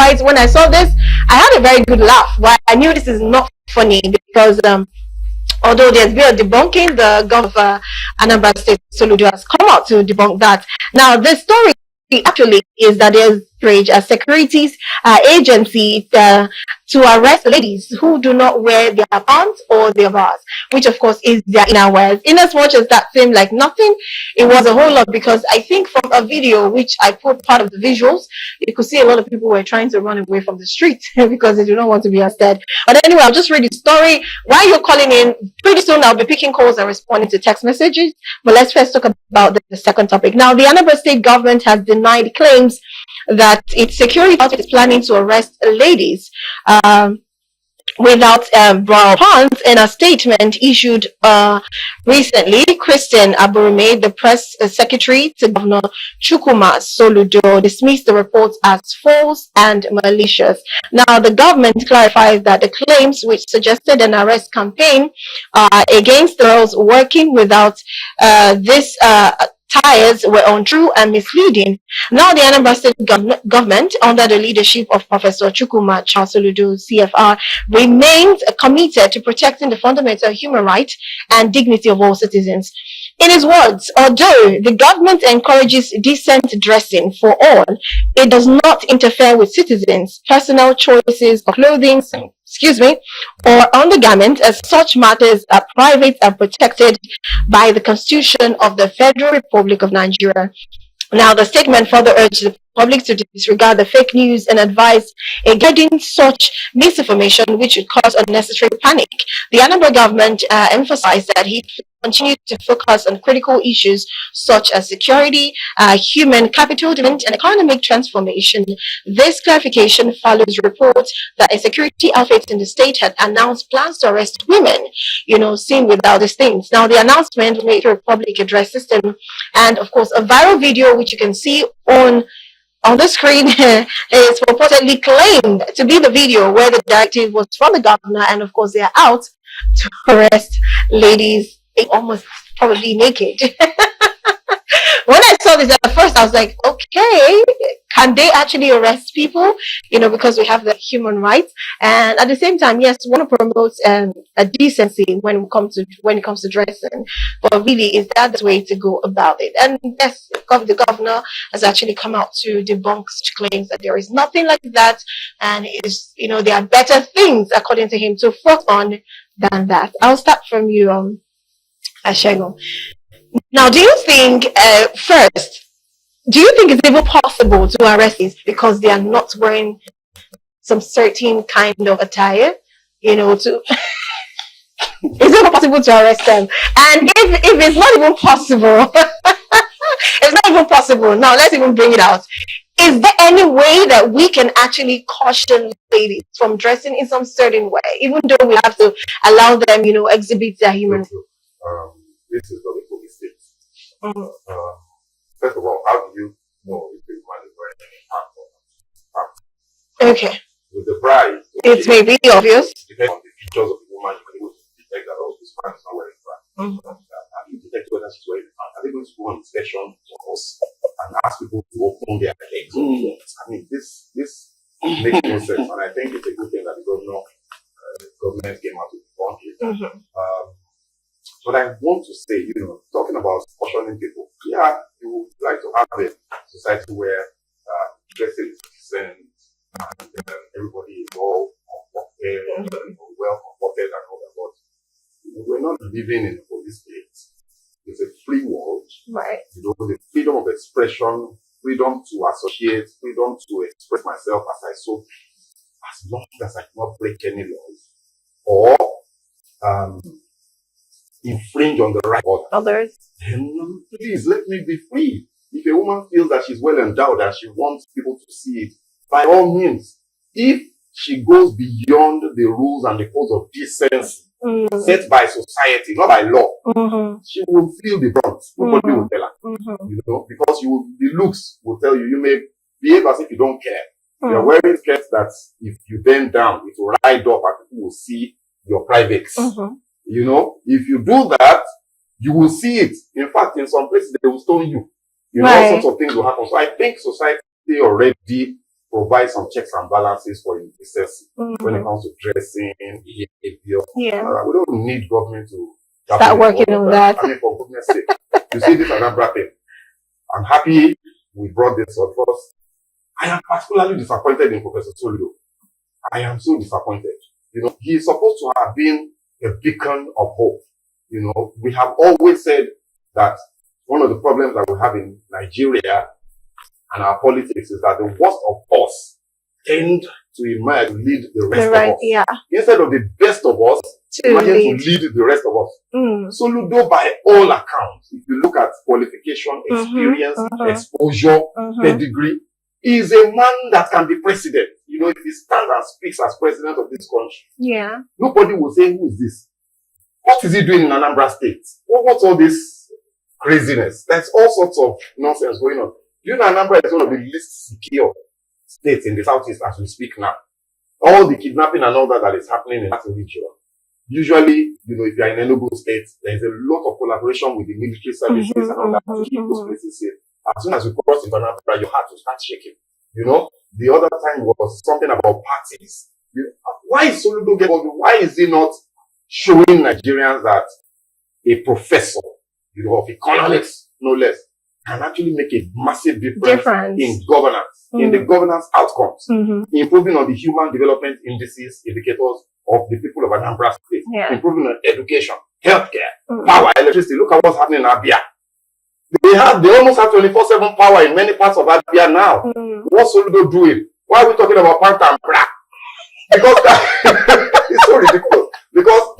right, when I saw this, I had a very good laugh. Why? I knew this is not funny because although there's been a debunking, the governor of Anambra State, Soludo, has come out to debunk that. Now, the story actually is that there's a securities agency to arrest ladies who do not wear their pants or their bras, which of course is their inner wears. In as much as that seemed like nothing, it was a whole lot, because I think from a video which I put part of the visuals, you could see a lot of people were trying to run away from the street because they do not want to be arrested. But anyway, I'll just read the story. While you're calling in, pretty soon I'll be picking calls and responding to text messages. But let's first talk about the second topic. Now, the Anambra State government has denied claims that its security outfit is planning to arrest ladies without bra pants. In a statement issued recently, Christian Aburume, the press secretary to Governor Chukwuma Soludo, dismissed the reports as false and malicious. Now, the government clarifies that the claims, which suggested an arrest campaign against girls working without this tires, were untrue and misleading. Now, the Anambra State government, under the leadership of Professor Chukwuma Soludo, CFR, remains committed to protecting the fundamental human rights and dignity of all citizens. In his words, although the government encourages decent dressing for all, it does not interfere with citizens' personal choices of clothing, or undergarments, as such matters are private and protected by the Constitution of the Federal Republic of Nigeria. Now, the statement further urged the public to disregard the fake news and advise regarding such misinformation which would cause unnecessary panic. The Anambra government emphasized that he continued to focus on critical issues such as security, human capital development, and economic transformation. This clarification follows reports that a security outfit in the state had announced plans to arrest women, seen without these things. Now, the announcement made through a public address system, and of course, a viral video which you can see on the screen is purportedly claimed to be the video where the directive was from the governor, and of course, they are out to arrest ladies almost probably naked. When I saw this at first, I was like, okay, can they actually arrest people? Because we have the human rights, and at the same time, yes, we want to promote a decency when it comes to dressing. But really, is that the way to go about it? And yes, the governor has actually come out to debunk such claims that there is nothing like that, and it is, there are better things, according to him, to focus on than that. I'll start from you, Ashego. Now, do you think, first, do you think it's even possible to arrest these because they are not wearing some certain kind of attire? Is it possible to arrest them? And if it's not even possible, it's not even possible. Now, let's even bring it out. Is there any way that we can actually caution ladies from dressing in some certain way, even though we have to allow them, exhibit their human? This is what the police states. First of all, how do you know if the woman is wearing any pants or not? Okay. With the bride, it may be obvious. Depending on the features of the woman, you can able to detect that this man is not wearing pants. Have you detected whether she's wearing pants? Are they going to go on inspection to us and ask people to open their legs? I mean, this makes no sense, and I think it's a good thing that the government came out with the bond. But I want to say, talking about cautioning people, yeah, you would like to have a society where dressing is decent and everybody is all comforted, well comforted and all that. But we're not living in a police state. It's a free world. Right. The freedom of expression, freedom to associate, freedom to express myself as I so please, as long as I do not break any laws or infringe on the right of others. Please let me be free. If a woman feels that she's well endowed and she wants people to see it, by all means, if she goes beyond the rules and the codes of decency set by society, not by law, she will feel the brunt. Nobody will tell her. Because the looks will tell you, you may behave as if you don't care. You're wearing skirts that if you bend down, it will ride up and people will see your privates. If you do that, you will see it. In fact, in some places, they will stone you. All sorts of things will happen. So I think society already provide some checks and balances for indecency when it comes to dressing, behavior. Yeah. We don't need government to start working on that. I mean, for goodness sake, you see this Anambra thing. I'm happy we brought this up first. I am particularly disappointed in Professor Soludo. I am so disappointed. You know, he is supposed to have been a beacon of hope. You know, we have always said that one of the problems that we have in Nigeria and our politics is that the worst of us tend to emerge to lead the rest of us. Yeah. Instead of the best of us, to lead the rest of us. Soludo, by all accounts, if you look at qualification, experience, exposure, pedigree, is a man that can be president. You know, if he stands and speaks as president of this country, nobody will say, who is this? What is he doing in Anambra State? What's all this craziness? There's all sorts of nonsense going on. You know, Anambra is one of the least secure states in the southeast as we speak now. All the kidnapping and all that is happening in that region. Usually, you know, if you're in Enugu State, there's a lot of collaboration with the military services and all that to keep those places safe. As soon as you cross into Anambra, your heart will start shaking. You know, the other time was something about parties. Why is Soludo get involved? Why is he not showing Nigerians that a professor, you know, of economics, no less, can actually make a massive difference in governance, in the governance outcomes, improving on the human development indices, indicators of the people of Anambra State, improving on education, healthcare, power, electricity. Look at what's happening in Abia. They almost have 24/7 power in many parts of Abia now. What's Soludo doing? Why are we talking about Panta and Bra? Because that it's so ridiculous. Because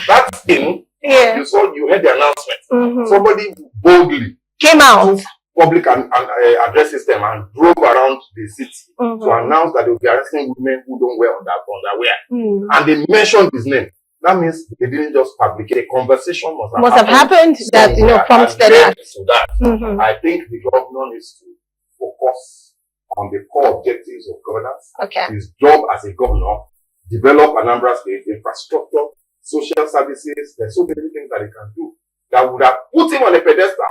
that thing, you heard the announcement. Somebody boldly came out public address system and drove around the city to announce that they will be arresting women who don't wear underwear. And they mentioned his name. That means they didn't just fabricate. A conversation must have happened that, you know, prompted that. So that I think the governor needs to focus on the core objectives of governance. His job as a governor, develop Anambra State infrastructure, social services. There's so many things that he can do that would have put him on a pedestal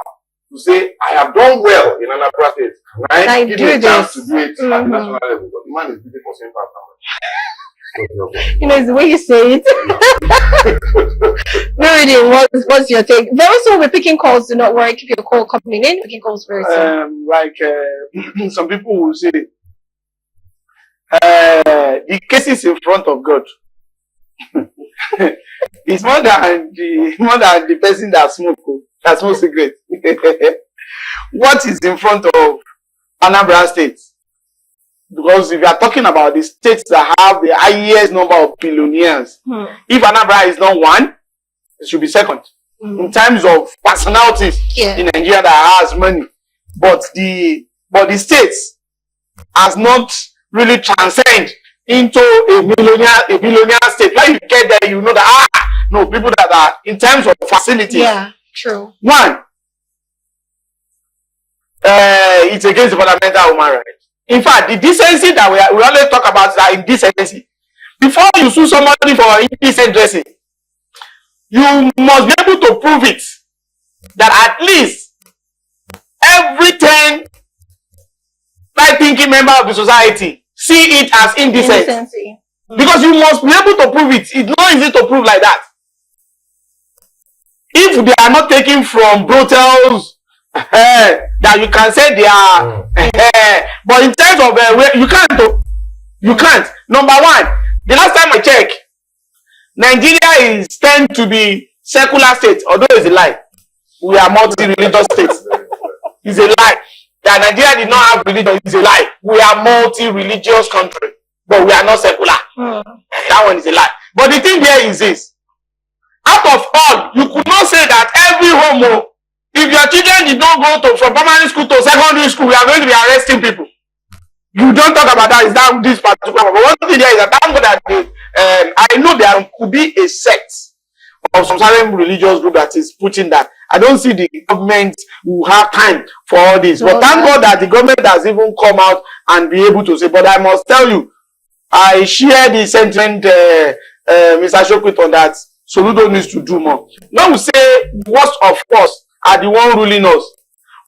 to say, I have done well in Anambra State. Can I give me a chance to do it at the national level? But the man is busy for saying you know, it's the way you say it. Really, what's your take? Very soon we're picking calls. Do not worry, keep your call coming in. Picking calls very soon. Some people will say, the case is in front of God. It's more than the person that smokes cigarettes. What is in front of Anambra State? Because if you are talking about the states that have the highest number of billionaires, if Anambra is not one, it should be second. In terms of personalities in Nigeria that has money. But the states has not really transcended into a billionaire state. When you get there, you know that people that are in terms of facilities. Yeah, true. One, it's against the fundamental human rights. In fact, the decency that we always talk about is that indecency. Before you sue somebody for indecent dressing, you must be able to prove it that at least every 10 right-thinking member of the society see it as indecent. Because you must be able to prove it. It's not easy to prove like that. If they are not taken from brothels, that you can say they are, but in terms of you can't. Number one, the last time I checked, Nigeria tend to be secular state, although it's a lie. We are multi-religious states. It's a lie. That Nigeria did not have religion is a lie. We are multi-religious country, but we are not secular. That one is a lie. But the thing here is this: out of all, you could not say that every homo. If your children did not go from primary school to secondary school, we are going to be arresting people. You don't talk about that. Is that this particular? But one thing there is that thank God that I know there could be a sect of some certain religious group that is pushing that. I don't see the government will have time for all this. But thank God that the government has even come out and be able to say. But I must tell you, I share the sentiment, Mr. Shokrit, on that. Soludo needs to do more. When we say worst of course are the one ruling us,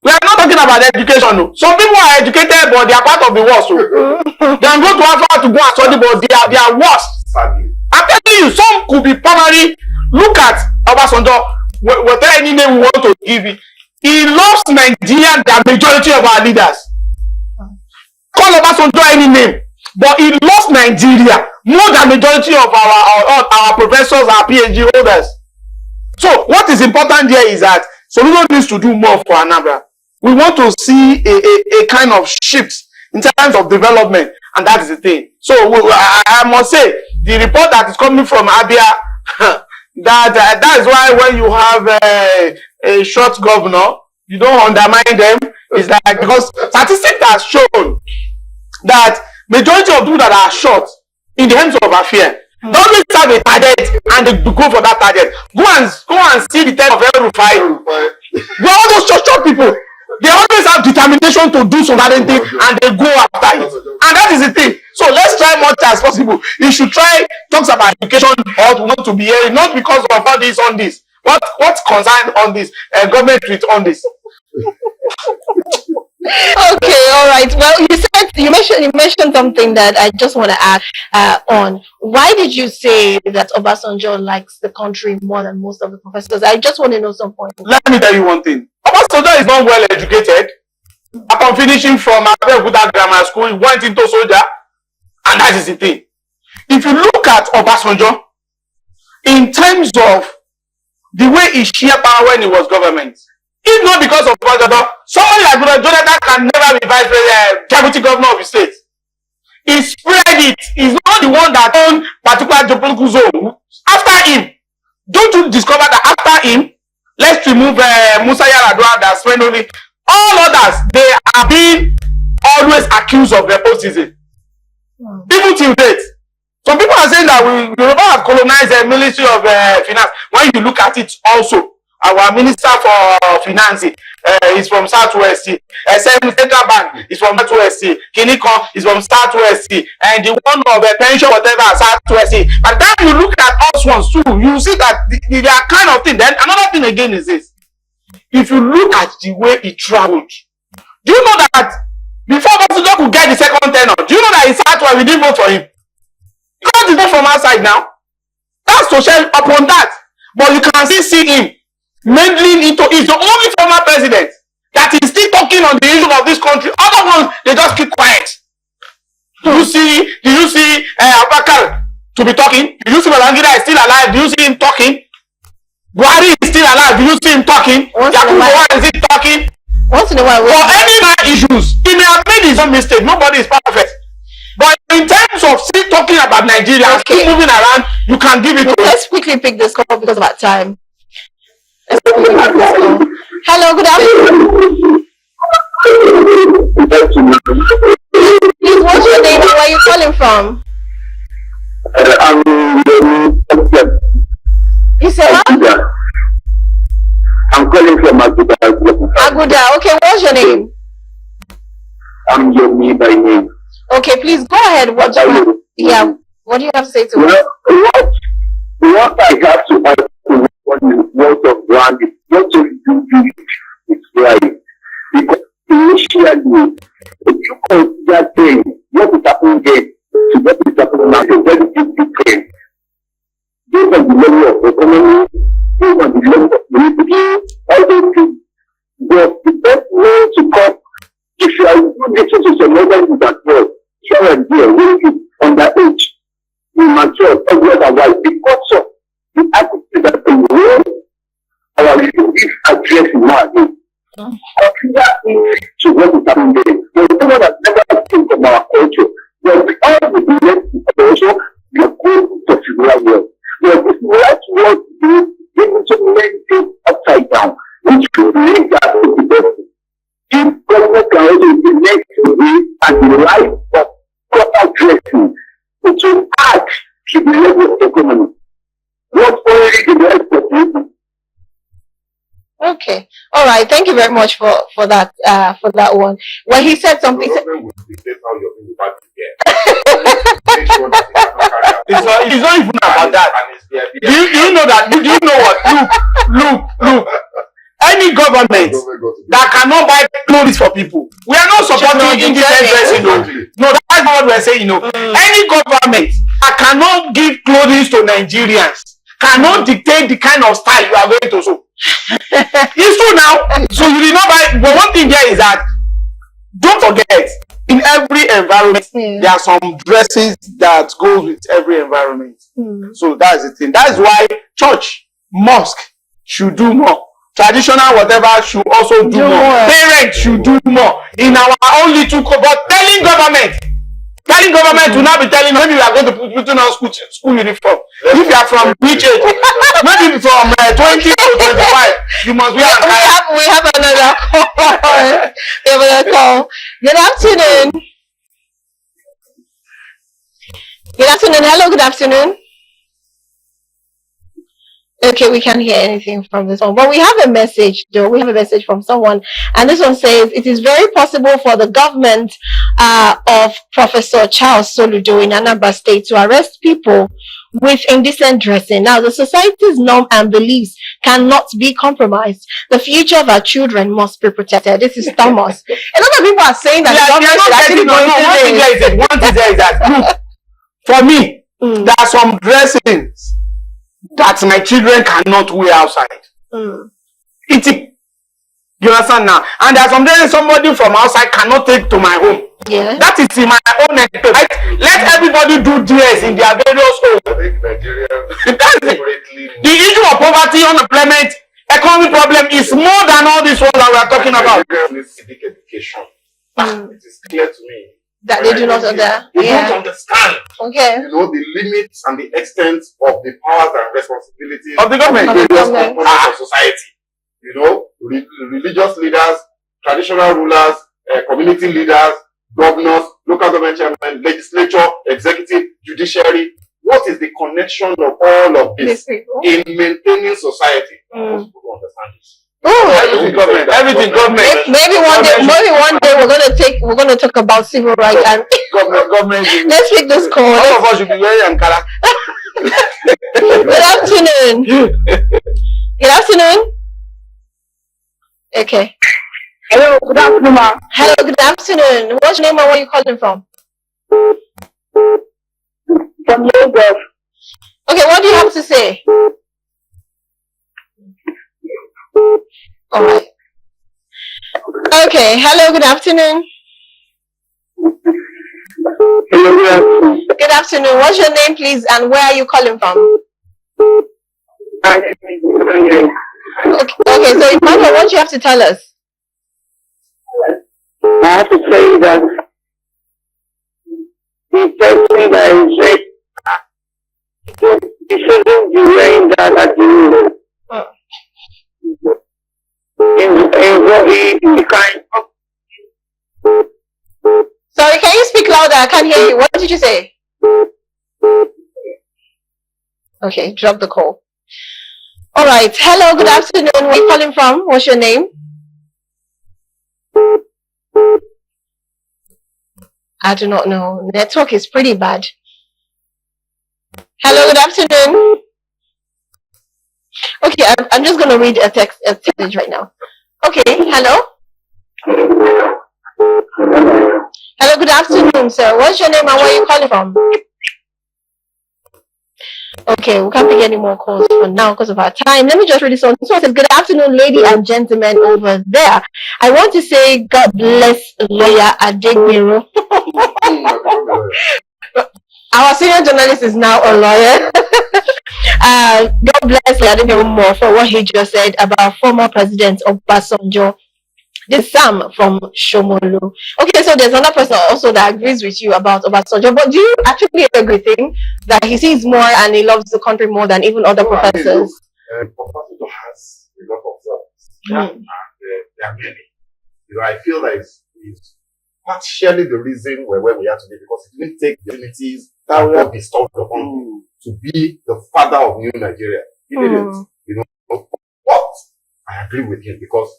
We are not talking about education. No. Some people are educated, but they are part of the worst. So. They are going to Africa to go and study, but they are worse. I'm telling you, some could be primary. Look at Obasanjo. Whatever any name we want to give it, he loves Nigeria, the majority of our leaders. Call Obasanjo any name, but he loves Nigeria more than majority of our professors, our PhD holders. So what is important here is that Soludo needs to do more for Anambra. We want to see a kind of shift in terms of development, and that is the thing. So I must say, the report that is coming from Abia, that is why when you have a short governor, you don't undermine them. It's like, because statistics have shown that majority of people that are short in the hands of affair, they always have a target and they go for that target. Go and see the time of El-Rufai. They are all those short people. They always have determination to do some certain thing and they go after it. And that is the thing. So let's try much as possible. You should try talks about education, health, we want to be here, not because of all this on this. What concern on this? Government with on this. Okay, all right. Well, you mentioned something that I just want to add on. Why did you say that Obasanjo likes the country more than most of the professors? I just want to know some point. Let me tell you one thing. Obasanjo is not well educated. Upon finishing from Abeokuta Grammar School, he went into soldier, and that is the thing. If you look at Obasanjo, in terms of the way he shared power when he was government, if not because of Obasanjo, somebody like Jonathan can never be deputy governor of the state. He spread it. He's not the one that owned particular geopolitical zone. After him, don't you discover that after him, let's remove Musa Yar'Adua, that's when only all others, they are being always accused of nepotism. Even till date. Some people are saying that we Yoruba have colonized the Ministry of Finance. When you look at it also, our Minister for Finance is from Southwest. Central Bank is from Southwest. Kinikon is from Southwest. And the one of pension, whatever, Southwest. But then you look at us ones too, you see that they are kind of thing. Then another thing again is this. If you look at the way he traveled, do you know that before Obasanjo could get the second tenure, do you know that in Southwest we didn't vote for him? Because he's not from outside now. That's to share upon that. But you can still see him meddling into, he's the only former president that is still talking on the issue of this country. Other ones, they just keep quiet. Do you see Abakar to be talking? Do you see Babangida is still alive? Do you see him talking? Buhari is still alive. Do you see him talking? Yakubu is he talking? Once in a while. For any man issues, he may have made his own mistake. Nobody is perfect. But in terms of still talking about Nigeria, still moving around, you can give it to Let's quickly pick this call because of our time. Hello, good afternoon. Please, what's your name and where are you calling from? You say what? I'm calling from Aguda. Aguda. Okay, what's your name? I'm Yomi by name. Okay, please go ahead. What do you have? What do you have to say to us? What I have to ask to what of brand is not to do it's right. Because initially, if you consider things, what is happening then to what is happening now, it's very different. Based on the level of economy, based on the level of politics, all those things. But the best way to come, if you are listening to some other things as well, here and there, when you underage, immature, every otherwise, because of the attitude that the way our youth address now, consider it to what is happening there. There's someone that never think of our culture. There's all the best culture, the good particular world. There's this right world to be able to make things upside down, which could make that to the best. If government can also be next to it and the life of proper dressing, it will add to the level of economy. Not only the rest of people. Okay. All right. Thank you very much for that one. Well, he said something. It's not even about that. Do you know that? Do you know what? Look. Any government that cannot buy clothes for people. We are not supporting indecent dressing. No, that's not what we're saying. Any government that cannot give clothes to Nigerians cannot dictate the kind of style you are going to show. It's true now. So you did not buy. But one thing there is that don't forget, in every environment, there are some dresses that go with every environment. So that's the thing. That's why church, mosque should do more. Traditional whatever should also do more. Parents should do more. In our own little but telling government will not be telling maybe we are going to put on school uniform. If you are from which age, maybe from 20 to 25, you must be. We have another call. We have another call. Good afternoon. Good afternoon. Hello. Good afternoon. Okay, we can't hear anything from this one, but we have a message though. We have a message from someone, and this one says it is very possible for the government of Professor Charles Soludo in Anambra State to arrest people with indecent dressing. Now, the society's norm and beliefs cannot be compromised. The future of our children must be protected. This is Thomas. A lot of people are saying that the government should actually go into this. One thing there is that look, for me, there are some dressings that my children cannot wear outside. You understand now? And there's somebody from outside cannot take to my home. Yeah. That is in my own right? Let everybody do theirs in their various homes. That's it. The issue of poverty, unemployment, economic problem is more than all this one that we are talking about. Civic education. It is clear to me that they do not understand. They don't understand. Okay. You know the limits and the extent of the powers and responsibilities of the government, of society. You know, religious leaders, traditional rulers, community leaders, governors, local government chairmen, legislature, executive, judiciary. What is the connection of all of this in maintaining society? Most people don't understand this. Everything government. Maybe one day we're gonna talk about civil rights and government. Let's pick this call. All of us should be wearing Ankara. Good afternoon. Good afternoon. Okay. Hello, good afternoon, ma'am. Hello, good afternoon. What's your name and where are you calling from? From Lagos. Okay, what do you have to say? All right. Okay. Hello. Good afternoon. Hello, good afternoon. What's your name, please, and where are you calling from? Okay. So Emmanuel, what do you have to tell us? I have to say that the person that is he shouldn't be wearing that at the Sorry, can you speak louder? I can't hear you. What did you say? Okay, drop the call. All right. Hello, good afternoon. Where are you calling from? What's your name? I do not know. Network is pretty bad. Hello, good afternoon. Okay, I'm just going to read a text right now. Okay, hello. Hello, good afternoon, sir. What's your name and where are you calling from? Okay, we can't pick any more calls for now because of our time. Let me just read this one. This one says, good afternoon, lady and gentlemen over there. I want to say God bless lawyer Adegbero. Our senior journalist is now a lawyer. God bless Adegbero more for what he just said about former president of Obasanjo. This is Sam from Shomolu. Okay, so there's another person also that agrees with you about Obasanjo, but do you actually agree that he sees more and he loves the country more than even other professors? Obasanjo has a lot of jobs, and there are many. You know, I feel that it's partially the reason where we are today, because he didn't take the dignities that were bestowed upon him to be the father of new Nigeria. He didn't, you know. But I agree with him, because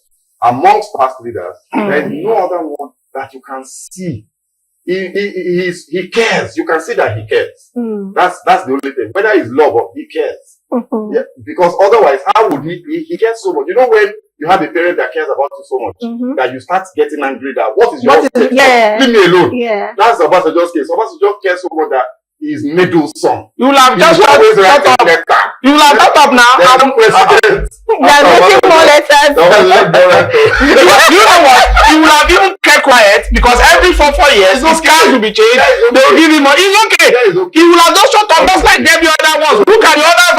amongst past leaders, there is no other one that you can see. He cares. You can see that he cares. That's the only thing. Whether it's love or he cares. Yeah, because otherwise, how would he cares so much? You know, when you have a parent that cares about you so much that you start getting angry that what is your case? Yeah. Leave me alone. Yeah. That's Obasanjo's case. Obasanjo cares so much that he's middle son. You will have just always shut up. You will have shut up now. There's no president. There's nothing more letters. You know what? He will have even kept quiet because every 4 years his cars will be changed. They will give him money. It's okay. He will have just shut up just like every other ones. Look at the other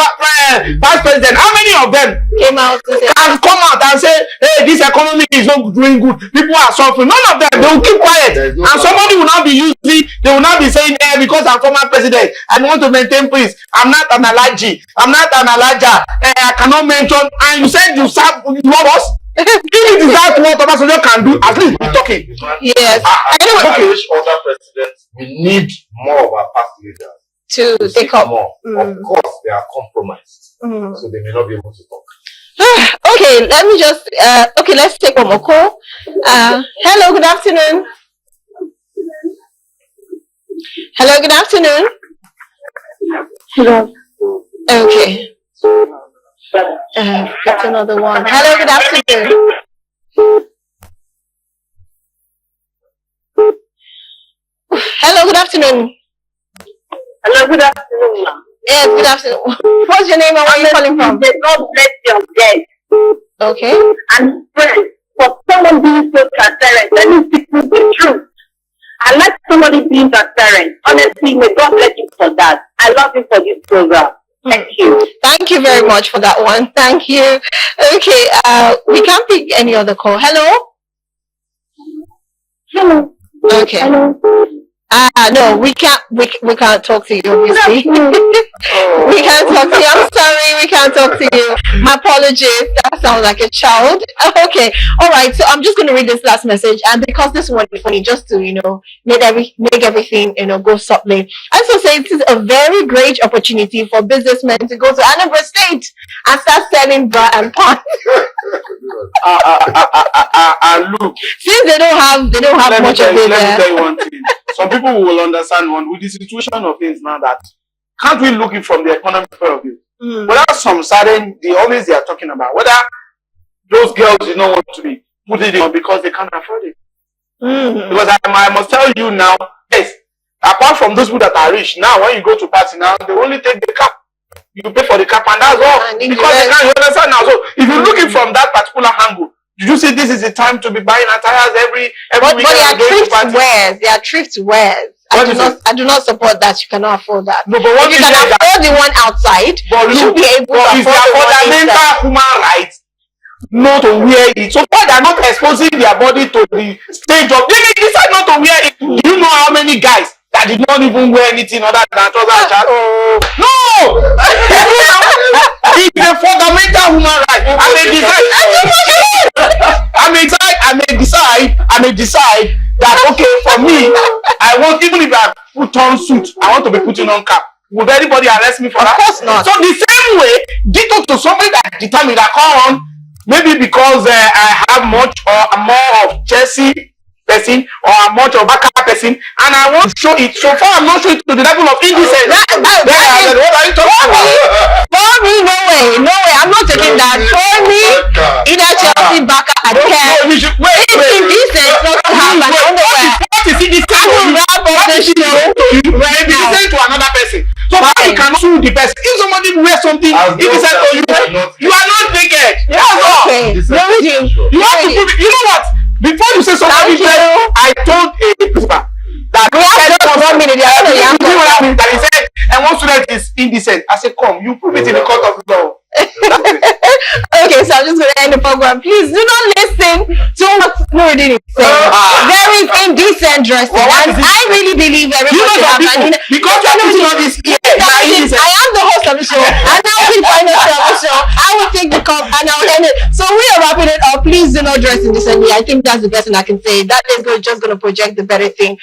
vice president. How many of them Came out to say, can come out and say, hey, this economy is not doing good. People are suffering. None of them. They will keep quiet. And somebody will not be using, they will not be saying, hey, because I'm former president, I want to maintain peace. I'm not an allergy. I'm not an allerger. I cannot mention. And you said you love us? If it is that what Obasanjo can do, at least we're talking. yes. Anyway, Anyway, wish other presidents, we need more of our past leaders to to take speak up. more. Of course, they are compromised, so they may not be able to talk. Okay, let me just, okay, let's take one more call. Hello, good afternoon. Hello, good afternoon. Hello. Okay. That's another one. Hello, good afternoon. Hello, good afternoon. Hello, good afternoon, ma'am. Yes, good afternoon. What's your name and where are you calling from? May God bless your guest. Okay. And friends, for someone being so transparent, let me speak the truth. I like somebody being transparent. Honestly, may God bless you for that. I love you for this program. Thank you. Thank you very much for that one. Thank you. Okay, we can't pick any other call. Hello? Hello. Okay. Hello. No, we can't talk to you, obviously. We can't talk to you. I'm sorry, we can't talk to you. My apologies. That sounds like a child. Okay. All right. So I'm just going to read this last message. And because this one is funny, just to, make everything, go softly. I also say it is a very great opportunity for businessmen to go to Anambra State and start selling bra and pants. And look, Since they don't have much of it let me there. tell you one thing. Some people will understand with the situation of things now that can't we look it from the economic point of view? Whether some certain they are talking about whether those girls want to be put it in because they can't afford it. Because I must tell you now, yes, apart from those people that are rich, now when you go to party now, they only take the cap. You pay for the cap and that's all. And Because they can't, you understand now. So if you look it from that particular angle, did you see this is the time to be buying attires every But weekend? they are thrift wares. They are thrift wares. I do not support that. You cannot afford that. No, but what if you can afford the one outside, you should be able to afford the one fundamental inside. human right not to wear it. So far they are not exposing their body to the stage of they may decide not to wear it. Do you know how many guys that did not even wear anything other than trousers and shorts? No! It's a fundamental human right. I may decide that okay, for me, I want, even if I put on suit, I want to be putting on cap. Would anybody arrest me for that? Of course not. So the same way, ditto to somebody that determined that come on, maybe because I have much or more of Chelsea person or much of Baka person, and I want to show it. So far, I'm not showing it to the level of indecency. What are you talking about? For me, no way. I'm not taking that. For me, either Chelsea, Baka, I don't care. Wait. It's indecent not to have an underwear. What is indecent? I will wrap up the show right now. Indecent to another person. So far, you cannot sue the person. If somebody wears something indecent to you, you are not naked. Okay. No, You have to prove it. You know what? Before you say somebody said, I told a principal that that he said, and one student is indecent. I said, come, you prove it in the court of law. Okay, so I'm just going to end the program. Please do not listen to what Nuruddin is saying. Very indecent dressing. And I really believe everybody have an because you are putting on this ear. I am the host of the show, and I will be financial of the show. I will take the cup and I'll end it. So we are wrapping it up. Please do not dress indecently. I think that's the best thing I can say. That is just going to project the better thing